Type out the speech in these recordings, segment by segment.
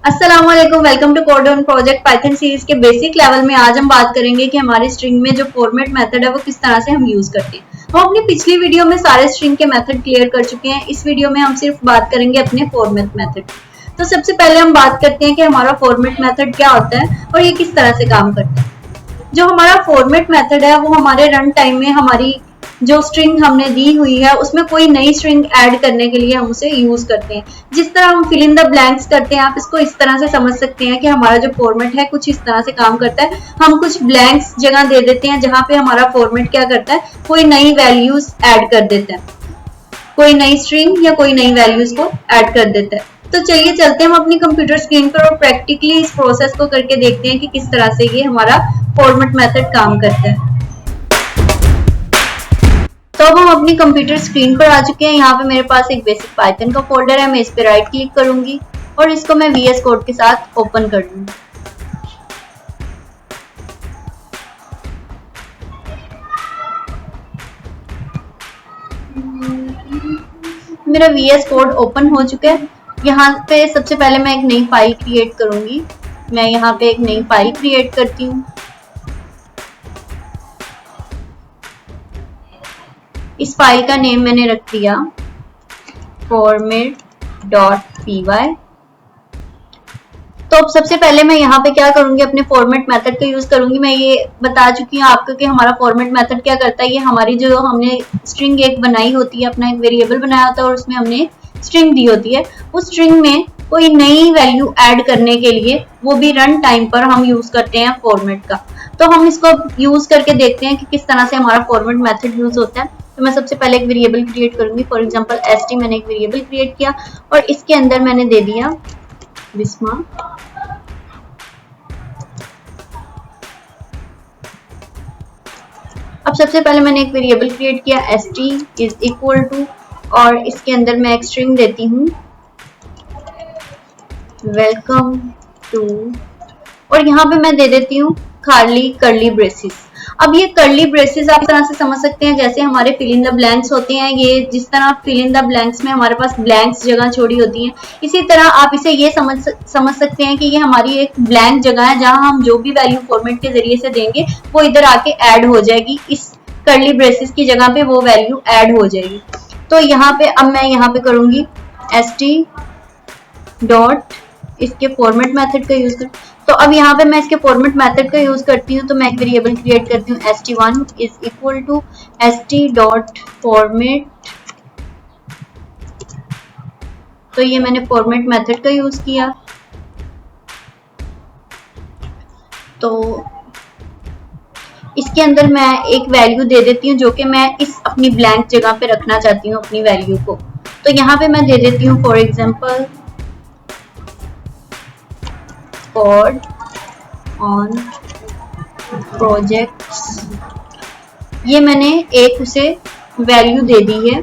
अस्सलाम वालेकुम, welcome to code on project Python series के बेसिक लेवल में। आज हम बात करेंगे कि हमारी स्ट्रिंग में जो फॉर्मेट मेथड है वो किस तरह से हम यूज करते हैं। हम अपनी पिछली वीडियो में सारे स्ट्रिंग के मेथड क्लियर कर चुके हैं। इस वीडियो में हम सिर्फ बात करेंगे अपने फॉर्मेट मेथड। तो सबसे पहले हम बात करते हैं कि हमारा फॉर्मेट मेथड क्या होता है और ये किस तरह से काम करता है। जो हमारा फॉर्मेट मेथड है वो हमारे रन टाइम में हमारी जो स्ट्रिंग हमने दी हुई है उसमें कोई नई स्ट्रिंग ऐड करने के लिए हम उसे यूज करते हैं। जिस तरह हम फिल इन द ब्लैंक्स करते हैं, आप इसको इस तरह से समझ सकते हैं कि हमारा जो फॉर्मेट है कुछ इस तरह से काम करता है। हम कुछ ब्लैंक्स जगह दे देते हैं जहां पे हमारा फॉर्मेट क्या करता है, कोई नई वैल्यूज ऐड कर देता है, कोई नई स्ट्रिंग या कोई नई वैल्यूज को ऐड कर देता है। तो चलिए चलते हैं हम अपनी कंप्यूटर स्क्रीन पर और प्रैक्टिकली इस प्रोसेस को करके देखते हैं कि किस तरह से ये हमारा फॉर्मेट मेथड काम करता है। तो अब हम अपनी कंप्यूटर स्क्रीन पर आ चुके हैं। यहाँ पे मेरे पास एक बेसिक पाइथन का फोल्डर है। मैं इस पे राइट क्लिक करूंगी और इसको मैं VS कोड के साथ ओपन कर दूंगी। मेरा VS कोड ओपन हो चुका है। यहाँ पे सबसे पहले मैं एक नई फाइल क्रिएट करूंगी। मैं यहाँ पे एक नई फाइल क्रिएट करती हूँ। इस फाइल का नेम मैंने रख दिया format.py। तो अब सबसे पहले मैं यहाँ पे क्या करूंगी, अपने फॉर्मेट मेथड का यूज करूंगी। मैं ये बता चुकी हूँ आपको कि हमारा फॉर्मेट मेथड क्या करता है। ये हमारी जो हमने स्ट्रिंग एक बनाई होती है, अपना एक वेरिएबल बनाया होता है और उसमें हमने स्ट्रिंग दी होती है। उस स्ट्रिंग में कोई नई वैल्यू ऐड करने के लिए, वो भी रन टाइम पर, हम यूज करते हैं फॉर्मेट का। तो हम इसको यूज करके देखते हैं कि किस तरह से हमारा फॉर्मेट मेथड यूज होता है। तो मैं सबसे पहले एक वेरिएबल क्रिएट करूंगी। फॉर एग्जांपल st मैंने एक वेरिएबल क्रिएट किया और इसके अंदर मैंने दे दिया बिस्मा। अब सबसे पहले मैंने एक वेरिएबल क्रिएट किया st इज इक्वल टू, और इसके अंदर मैं एक स्ट्रिंग देती हूँ वेलकम टू, और यहाँ पे मैं दे देती हूँ खाली कर्ली ब्रेसेस। अब ये कर्ली ब्रेसेस आप इस तरह से समझ सकते हैं जैसे हमारे फिल इन द ब्लैंक्स होते हैं। ये जिस तरह फिल इन द ब्लैंक्स में हमारे पास ब्लैंक्स जगह छोड़ी होती हैं, इसी तरह आप इसे ये समझ सकते हैं कि ये हमारी एक ब्लैंक जगह है जहां हम जो भी वैल्यू फॉर्मेट के जरिए से देंगे वो इधर आके ऐड हो जाएगी। इस कर्ली ब्रेसेस की जगह पे वो वैल्यू ऐड हो जाएगी। तो यहाँ पे अब मैं यहाँ पे करूंगी st डॉट इसके फॉर्मेट मेथड का यूज कर। तो अब यहाँ पे मैं इसके फॉर्मेट मेथड का यूज करती हूँ। तो मैं एक वेरिएबल क्रिएट करती हूँ st1 is equal to st dot format. तो ये मैंने फॉर्मेट मेथड का यूज किया। तो इसके अंदर मैं एक वैल्यू दे देती हूँ जो कि मैं इस अपनी ब्लैंक जगह पे रखना चाहती हूँ अपनी वैल्यू को। तो यहाँ पे मैं दे देती हूँ for example code on projects. ये मैंने एक उसे वैल्यू दे दी है।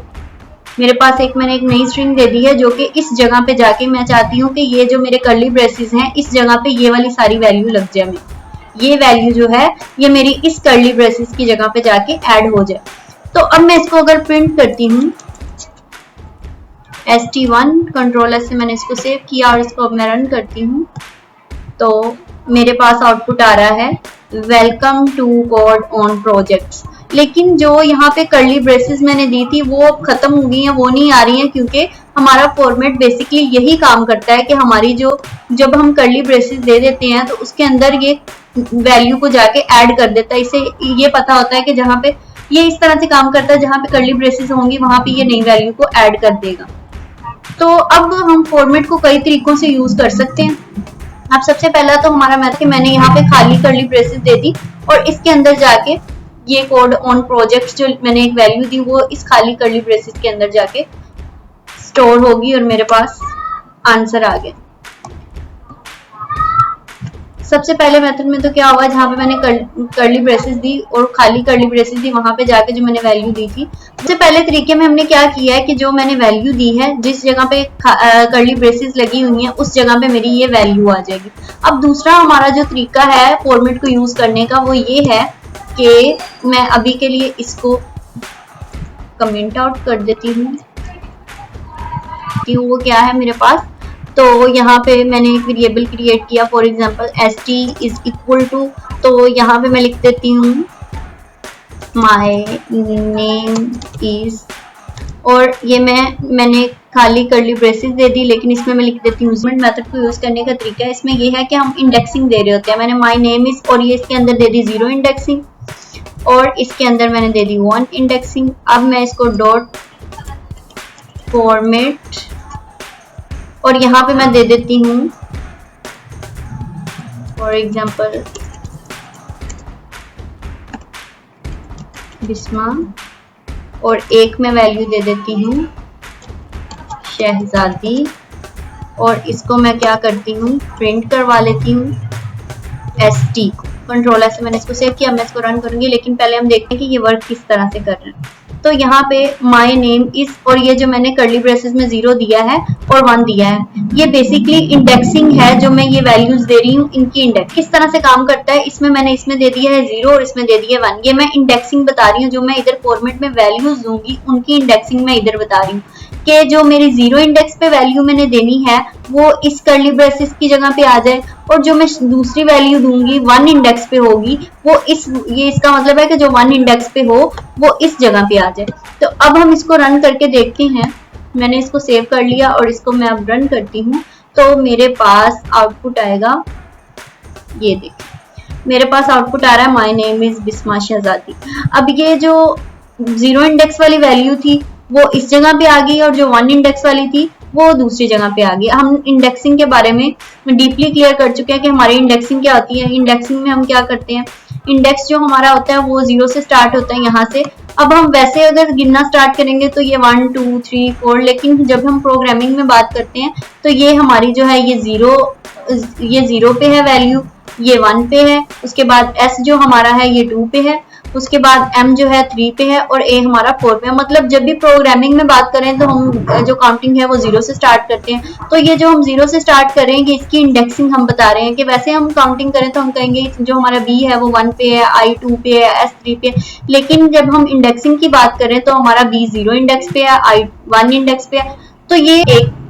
मेरे पास मैंने एक नई स्ट्रिंग दे दी है जो कि इस जगह पे जाके मैं चाहती हूँ कि ये जो मेरे कर्ली ब्रेसेस हैं इस जगह पे ये वाली सारी वैल्यू लग जाए। ये वैल्यू जो है ये मेरी इस कर्ली ब्रेसेस की जगह पे जाके ऐड हो जाए। तो अब मैं इसको अगर प्रिंट करती हूँ st1 कंट्रोल S से मैंने इसको सेव किया और इसको अब मैं रन करती हूँ, तो मेरे पास आउटपुट आ रहा है welcome to code on projects. लेकिन जो यहाँ पे कर्ली ब्रेसेस मैंने दी थी वो अब खत्म हो गई हैं, वो नहीं आ रही हैं, क्योंकि हमारा फॉर्मेट बेसिकली यही काम करता है कि हमारी जब हम कर्ली ब्रेसेस दे देते हैं तो उसके अंदर ये वैल्यू को जाके ऐड कर देता है। इसे ये पता होता है कि जहाँ पे ये इस तरह से काम करता है, जहाँ पे कर्ली ब्रेसेस होंगी वहां पे ये नई वैल्यू को ऐड कर देगा। तो अब हम फॉर्मेट को कई तरीकों से यूज कर सकते हैं। अब सबसे पहला तो हमारा मैथड, मैंने यहाँ पे खाली कर्ली ब्रेसेस दे दी और इसके अंदर जाके ये कोड ऑन प्रोजेक्ट्स जो मैंने एक वैल्यू दी वो इस खाली कर्ली ब्रेसेस के अंदर जाके स्टोर होगी और मेरे पास आंसर आ गया। सबसे पहले मेथड में तो क्या हुआ, जहाँ पे मैंने कर्ली ब्रेसेस दी और खाली कर्ली ब्रेसेस दी वहां पे जाके जो मैंने वैल्यू दी थी। सबसे पहले तरीके में हमने क्या किया है कि जो मैंने वैल्यू दी है जिस जगह पे कर्ली ब्रेसेस लगी हुई हैं उस जगह पे मेरी ये वैल्यू आ जाएगी। अब दूसरा हमारा जो तरीका है फॉर्मेट को यूज करने का वो ये है कि मैं अभी के लिए इसको कमेंट आउट कर देती हूँ कि वो क्या है, मेरे पास तो यहाँ पे मैंने एक वेरिएबल क्रिएट किया, for example st is equal to, तो यहाँ पे मैं लिख देती हूँ माय नेम इज, और ये मैंने खाली कर्ली ब्रेसेस दे दी, लेकिन इसमें मैं लिख देती हूँ मेथड को यूज करने का तरीका है इसमें ये है कि हम इंडेक्सिंग दे रहे होते हैं। मैंने माय नेम इज और ये इसके अंदर दे दी 0 इंडेक्सिंग, और इसके अंदर मैंने दे दी 1 इंडेक्सिंग। अब मैं इसको डॉट फॉर्मेट, और यहाँ पे मैं दे देती हूँ फॉर एग्जाम्पल बिस्मा, और एक मैं वैल्यू दे देती हूँ शहजादी, और इसको मैं क्या करती हूँ प्रिंट करवा लेती हूँ st। कंट्रोल ऐसे मैंने इसको सेव किया, मैं इसको रन करूंगी, लेकिन पहले हम देखते हैं कि ये वर्क किस तरह से कर रहे हैं। तो यहाँ पे माय नेम इज, और ये जो मैंने कर्ली ब्रेसेस में 0 दिया है और 1 दिया है, ये बेसिकली इंडेक्सिंग है। जो मैं ये वैल्यूज दे रही हूँ इनकी इंडेक्स किस तरह से काम करता है, इसमें मैंने इसमें दे दिया है 0 और इसमें दे दिया 1। ये मैं इंडेक्सिंग बता रही हूँ, जो मैं इधर फॉर्मेट में वैल्यूज दूंगी उनकी इंडेक्सिंग मैं इधर बता रही हूँ कि जो मेरी 0 इंडेक्स पे वैल्यू मैंने देनी है वो इस कर्ली ब्रेसेस की जगह पे आ जाए, और जो मैं दूसरी वैल्यू दूंगी 1 इंडेक्स पे होगी वो ये इसका मतलब है कि जो 1 इंडेक्स पे हो वो इस जगह पे आ जाए। तो अब हम इसको रन करके देखते हैं। मैंने इसको सेव कर लिया और इसको मैं अब रन करती हूँ, तो मेरे पास आउटपुट आएगा, ये देखिए मेरे पास आउटपुट आ रहा है माय नेम इज बिस्मा शहजादी। अब ये जो 0 इंडेक्स वाली वैल्यू थी वो इस जगह पे आ गई, और जो 1 इंडेक्स वाली थी वो दूसरी जगह पे आ गई। हम इंडेक्सिंग के बारे में डीपली क्लियर कर चुके हैं कि हमारी इंडेक्सिंग क्या होती है। इंडेक्सिंग में हम क्या करते हैं, इंडेक्स जो हमारा होता है वो 0 से स्टार्ट होता है यहाँ से। अब हम वैसे अगर गिनना स्टार्ट करेंगे तो ये 1 2 3 4, लेकिन जब हम प्रोग्रामिंग में बात करते हैं तो ये हमारी जो है ये 0 पे है वैल्यू, ये 1 पे है, उसके बाद s जो हमारा है ये 2 पे है, उसके बाद m जो है 3 पे है, और a हमारा 4 पे है। मतलब जब भी प्रोग्रामिंग में बात करें तो हम जो काउंटिंग है वो 0 से स्टार्ट करते हैं। तो ये जो हम 0 से स्टार्ट करेंगे इसकी इंडेक्सिंग हम बता रहे हैं कि वैसे हम काउंटिंग करें तो हम कहेंगे जो हमारा b है वो 1 पे है, i 2 पे है, s 3 पे है, लेकिन जब हम इंडेक्सिंग की बात करें तो हमारा b 0 इंडेक्स पे है, i 1 इंडेक्स पे है। तो ये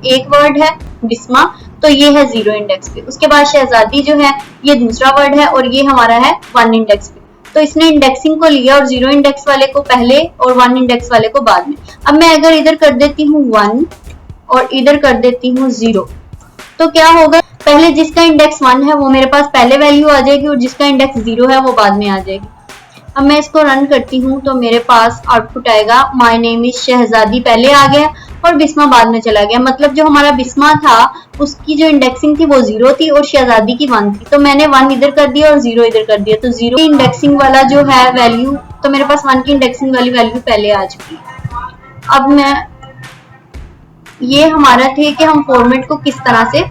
एक वर्ड है बिस्मा, तो ये है 0 इंडेक्स पे। उसके बाद शहजादी जो है ये दूसरा वर्ड है और ये हमारा है 1 इंडेक्स पे। तो इसने इंडेक्सिंग को लिया और 0 इंडेक्स वाले को पहले और 1 इंडेक्स वाले को बाद में। अब मैं अगर इधर कर देती हूँ 1 और इधर कर देती हूँ 0, तो क्या होगा, पहले जिसका इंडेक्स 1 है वो मेरे पास पहले वैल्यू आ जाएगी और जिसका इंडेक्स 0 है वो बाद में आ जाएगी। अब मैं इसको रन करती हूँ तो मेरे पास आउटपुट आएगा माय नेम इज शहजादी पहले आ गया और बिस्मा बाद में चला गया। मतलब जो हमारा बिस्मा था उसकी जो इंडेक्सिंग थी वो 0 थी और शहजादी की 1 थी, तो मैंने 1 इधर कर दिया और 0 इधर कर दिया। तो 0 इंडेक्सिंग वाला जो है वैल्यू, तो मेरे पास 1 की इंडेक्सिंग वाली वैल्यू पहले आ चुकी है। अब मैं ये हमारा थे कि हम फॉर्मेट को किस तरह से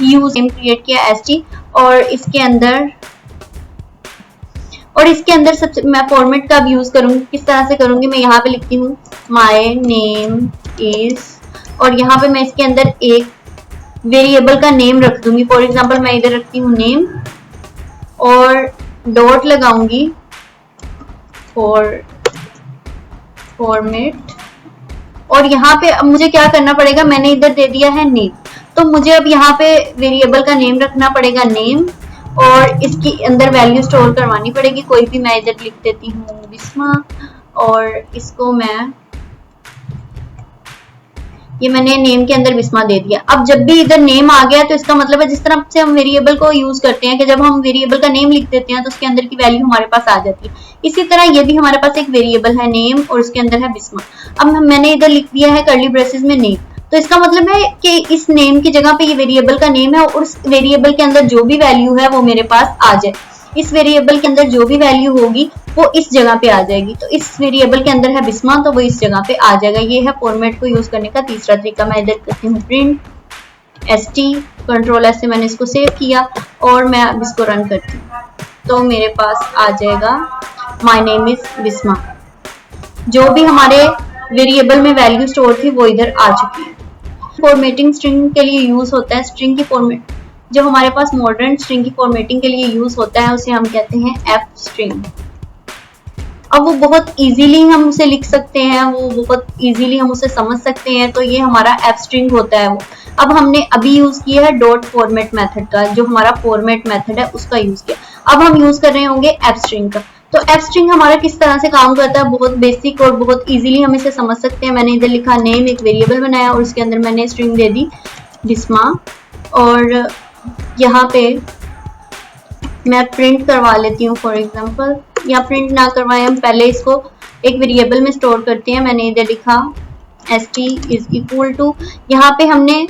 यूज क्रिएट किया st, और इसके अंदर सबसे मैं फॉर्मेट का भी यूज करूंगी। किस तरह से करूंगी, मैं यहाँ पे लिखती हूँ माय नेम इज, और यहाँ पे मैं इसके अंदर एक वेरिएबल का नेम रख दूंगी। फॉर एग्जांपल मैं इधर रखती हूँ नेम और डॉट लगाऊंगी फॉर्मेट, और यहाँ पे अब मुझे क्या करना पड़ेगा, मैंने इधर दे दिया है नेम, तो मुझे अब यहाँ पे वेरिएबल का नेम रखना पड़ेगा नेम, और इसके अंदर वैल्यू स्टोर करवानी पड़ेगी कोई भी। मैं इधर लिख देती हूँ बिस्मा, और इसको ये मैंने नेम के अंदर बिस्मा दे दिया। अब जब भी इधर नेम आ गया तो इसका मतलब है जिस तरह से हम वेरिएबल को यूज करते हैं कि जब हम वेरिएबल का नेम लिख देते हैं तो उसके अंदर की वैल्यू हमारे पास आ जाती है। इसी तरह ये भी हमारे पास एक वेरिएबल है नेम और उसके अंदर है बिस्मा। अब मैंने इधर लिख दिया है कर्ली ब्रेसेस में नेम, तो इसका मतलब है कि इस नेम की जगह पे ये वेरिएबल का नेम है और उस वेरिएबल के अंदर जो भी वैल्यू है वो मेरे पास आ जाए। इस वेरिएबल के अंदर जो भी वैल्यू होगी वो इस जगह पे आ जाएगी। तो इस वेरिएबल के अंदर है बिस्मा, तो वो इस जगह पे आ जाएगा। ये है फॉर्मेट को यूज करने का तीसरा तरीका। मैं इधर करती हूँ प्रिंट st, कंट्रोल एस से मैंने इसको सेव किया और मैं अब इसको रन करती हूँ, तो मेरे पास आ जाएगा माय नेम इज बिस्मा। जो भी हमारे वेरिएबल में वैल्यू स्टोर थी वो इधर आ चुकी है। फॉर्मेटिंग स्ट्रिंग के लिए यूज होता है। स्ट्रिंग की फॉर्मेट जो हमारे पास मॉडर्न स्ट्रिंग की फॉर्मेटिंग के लिए यूज होता है उसे हम कहते हैं एफ स्ट्रिंग। अब वो बहुत इजीली हम उसे लिख सकते हैं, वो बहुत इजीली हम उसे समझ सकते हैं, तो ये हमारा एफ स्ट्रिंग होता है। वो अब हमने अभी यूज किया है डॉट फॉर्मेट मेथड का, जो हमारा फॉर्मेट मेथड है उसका यूज किया। अब हम यूज कर रहे होंगे एफ स्ट्रिंग का। तो एफ स्ट्रिंग हमारा किस तरह से काम करता है, बहुत बेसिक और बहुत इजीली हम इसे समझ सकते हैं। मैंने इधर लिखा नेम, एक वेरिएबल बनाया और उसके अंदर मैंने स्ट्रिंग दे दी बिस्मा, और यहाँ पे मैं प्रिंट करवा लेती हूँ फॉर एग्जांपल, या प्रिंट ना करवाएं, हम पहले इसको एक वेरिएबल में स्टोर करते हैं। मैंने इधर लिखा st इज इक्वल टू, यहाँ पे हमने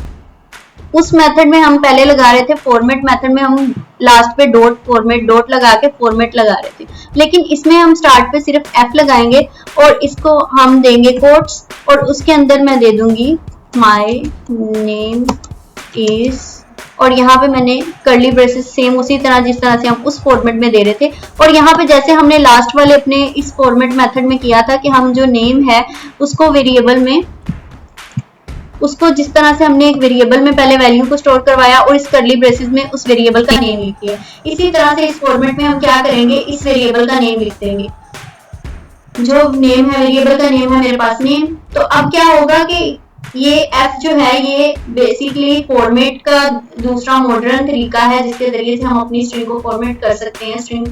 उस मेथड में हम पहले लगा रहे थे फॉर्मेट मेथड में हम लास्ट पे डॉट फॉर्मेट डॉट लगा के फॉर्मेट लगा रहे थे, लेकिन इसमें हम स्टार्ट पे सिर्फ f लगाएंगे और इसको हम देंगे कोट्स, और उसके अंदर मैं दे दूंगी माय नेम इज, और यहाँ पे मैंने कर्ली ब्रेसेस सेम उसी तरह जिस तरह से हम उस फॉर्मेट में दे रहे थे। और यहाँ पे जैसे हमने लास्ट वाले अपने इस फॉर्मेट मेथड में किया था कि हम जो नेम है उसको वेरिएबल में, उसको जिस तरह से हमने एक वेरिएबल में पहले वैल्यू को स्टोर करवाया और इस कर्ली ब्रेसेस में उस वेरिएबल का नेम लिख दिया, इसी तरह से इस फॉर्मेट में हम क्या करेंगे, इस वेरिएबल का नेम लिख देंगे। जो नेम है वेरिएबल का नेम है मेरे पास नेम। तो अब क्या होगा कि ये f जो है ये बेसिकली फॉर्मेट का दूसरा मॉडर्न तरीका है जिसके जरिए से हम अपनी स्ट्रिंग को फॉर्मेट कर सकते हैं, स्ट्रिंग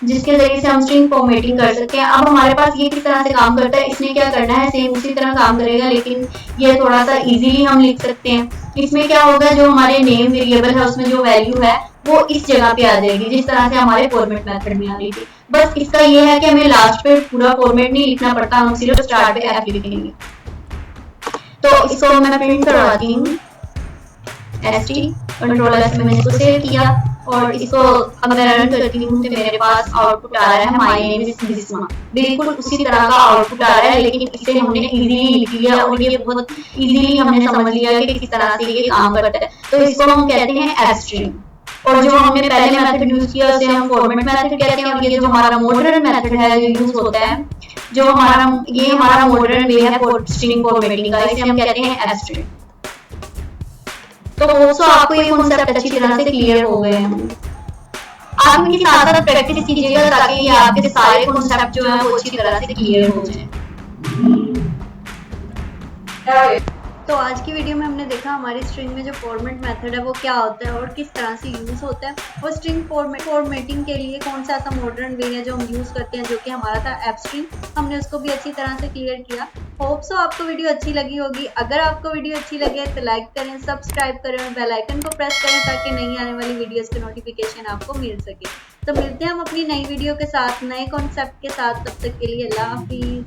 जिसके जरिए से हम स्ट्रिंग फॉर्मेटिंग कर सकते हैं। अब हमारे पास ये किस तरह से काम करता है, इसने क्या करना है, सेम उसी तरह काम करेगा, लेकिन ये थोड़ा सा इजीली हम लिख सकते हैं। इसमें क्या होगा, जो हमारे नेम वेरिएबल है उसमें जो वैल्यू है वो इस जगह पे आ जाएगी जिस तरह से हमारे फॉर्मेट मेथड में आ रही थी। बस इसका ये है कि हमें लास्ट पे पूरा फॉर्मेट नहीं लिखना पड़ता, हम सिर्फ स्टार्ट पे एफ लिखेंगे। तो इसको मैं प्रिंट करवाती हूँ st, कंट्रोल एस में मैंने इसको सेव किया, और इसको अब मैं रन करती हूँ तो मेरे पास आउटपुट आ रहा है माय नेम इज बिस्मा। बिल्कुल उसी तरह का आउटपुट आ रहा है, लेकिन इसे हमने इजीली लिख लिया और ये बहुत इजीली हमने समझ लिया कि किस तरह से ये काम करता है। तो इसको हम कहते हैं एफ स्ट्रिंग, और जो हमने पहले मेथड यूज किया उसे हम फॉर्मेट मेथड कहते हैं। और ये जो हमारा मॉडर्न मेथड है जो यूज होता है, जो ये हमारा मॉडर्न वे है स्ट्रिंग फॉर्मेटिंग का, इसे हम कहते हैं एफ स्ट्रिंग। तो होप्स आपको ये कॉन्सेप्ट अच्छी तरह से क्लियर हो गए हैं। आप इनके साथ साथ प्रैक्टिस कीजिएगा ताकि ये आपके सारे कॉन्सेप्ट जो है वो अच्छी तरह से क्लियर हो जाए। तो आज की वीडियो में हमने देखा हमारी स्ट्रिंग में जो फॉर्मेट मेथड है वो क्या होता है और किस तरह से यूज होता है, और स्ट्रिंग फॉर्मेटिंग के लिए कौन सा ऐसा मॉडर्न वे है जो हम यूज करते हैं, जो कि हमारा था एफ स्ट्रिंग। हमने उसको भी अच्छी तरह से क्लियर किया। होप सो आपको वीडियो अच्छी लगी होगी। अगर आपको वीडियो अच्छी लगे तो लाइक करें, सब्सक्राइब करें और बेल आइकन को प्रेस करें ताकि नई आने वाली वीडियोस के नोटिफिकेशन आपको मिल सके। तो मिलते हैं हम अपनी नई वीडियो के साथ, नए कॉन्सेप्ट के साथ। तब तक के लिए अल्लाह हाफिज।